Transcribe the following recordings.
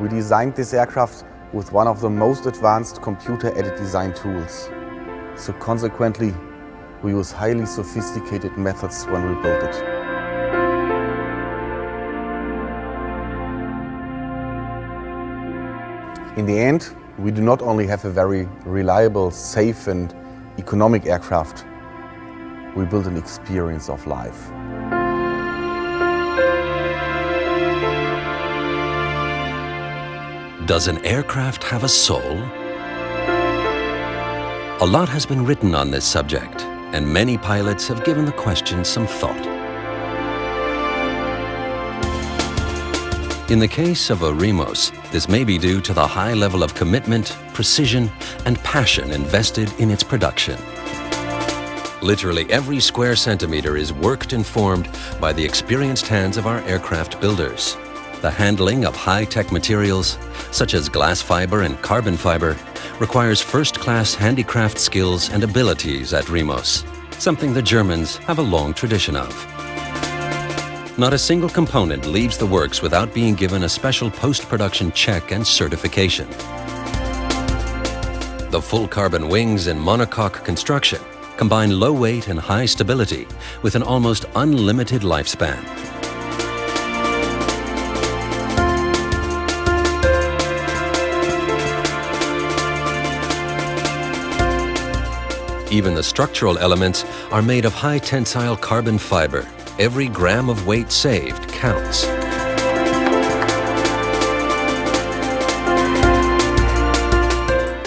We designed this aircraft with one of the most advanced computer-aided design tools. So consequently, we use highly sophisticated methods when we build it. In the end, we do not only have a very reliable, safe and economic aircraft, we build an experience of life. Does an aircraft have a soul? A lot has been written on this subject, and many pilots have given the question some thought. In the case of a Remos, this may be due to the high level of commitment, precision, and passion invested in its production. Literally every square centimeter is worked and formed by the experienced hands of our aircraft builders. The handling of high-tech materials, such as glass fiber and carbon fiber, requires first-class handicraft skills and abilities at Remos, something the Germans have a long tradition of. Not a single component leaves the works without being given a special post-production check and certification. The full carbon wings and monocoque construction combine low weight and high stability with an almost unlimited lifespan. Even the structural elements are made of high tensile carbon fiber. Every gram of weight saved counts.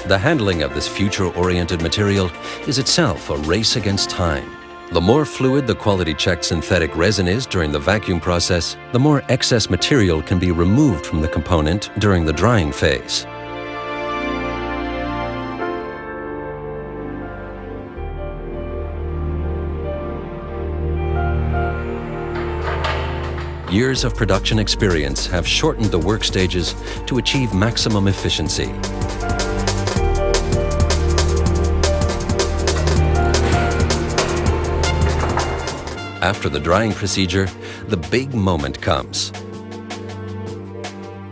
The handling of this future-oriented material is itself a race against time. The more fluid the quality-checked synthetic resin is during the vacuum process, the more excess material can be removed from the component during the drying phase. Years of production experience have shortened the work stages to achieve maximum efficiency. After the drying procedure, the big moment comes.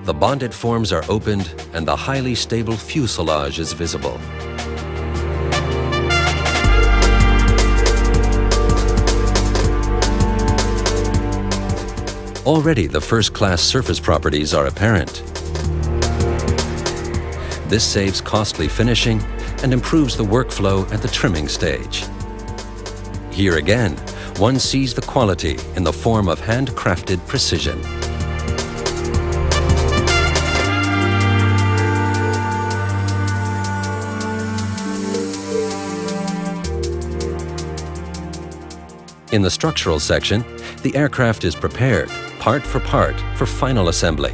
The bonded forms are opened and the highly stable fuselage is visible. Already the first-class surface properties are apparent. This saves costly finishing and improves the workflow at the trimming stage. Here again, one sees the quality in the form of handcrafted precision. In the structural section, the aircraft is prepared, part for final assembly.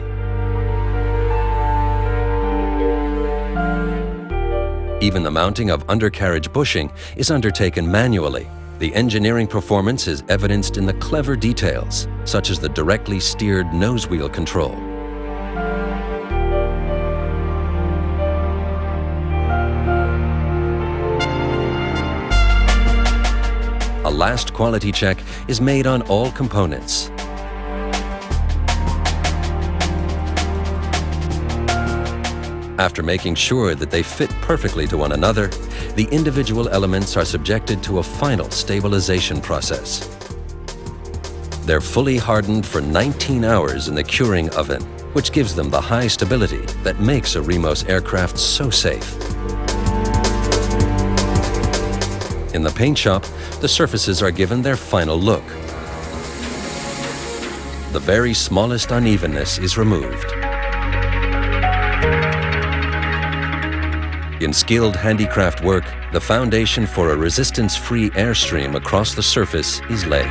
Even the mounting of undercarriage bushing is undertaken manually. The engineering performance is evidenced in the clever details, such as the directly steered nose wheel control. A last quality check is made on all components. After making sure that they fit perfectly to one another, the individual elements are subjected to a final stabilization process. They're fully hardened for 19 hours in the curing oven, which gives them the high stability that makes a Remos aircraft so safe. In the paint shop, the surfaces are given their final look. The very smallest unevenness is removed. In skilled handicraft work, the foundation for a resistance-free airstream across the surface is laid.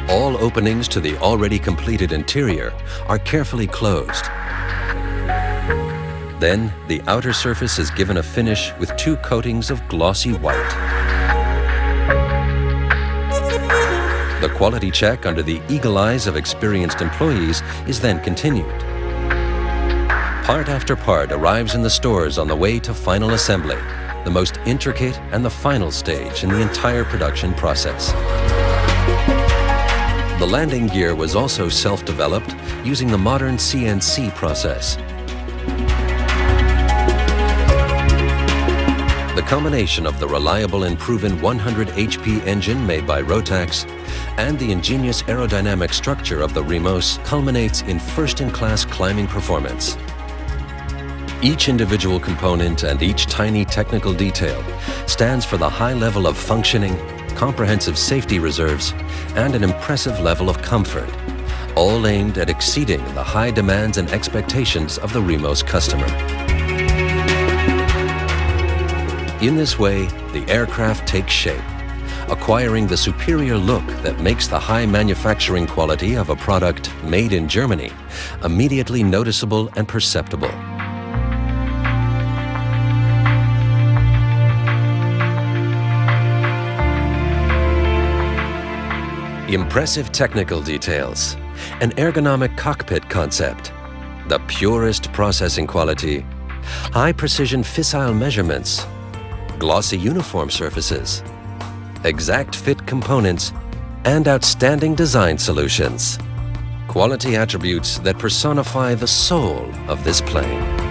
All openings to the already completed interior are carefully closed. Then, the outer surface is given a finish with 2 coatings of glossy white. The quality check under the eagle eyes of experienced employees is then continued. Part after part arrives in the stores on the way to final assembly. the most intricate and the final stage in the entire production process. The landing gear was also self-developed using the modern CNC process. The combination of the reliable and proven 100 HP engine made by Rotax and the ingenious aerodynamic structure of the Remos culminates in first-in-class climbing performance. Each individual component and each tiny technical detail stands for the high level of functioning, comprehensive safety reserves, and an impressive level of comfort, all aimed at exceeding the high demands and expectations of the Remos customer. In this way, the aircraft takes shape, acquiring the superior look that makes the high manufacturing quality of a product made in Germany immediately noticeable and perceptible. Impressive technical details, an ergonomic cockpit concept, the purest processing quality, high-precision fissile measurements, glossy uniform surfaces, exact fit components, and outstanding design solutions. Quality attributes that personify the soul of this plane.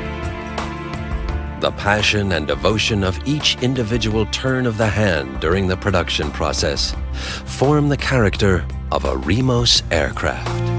The passion and devotion of each individual turn of the hand during the production process form the character of a Remos aircraft.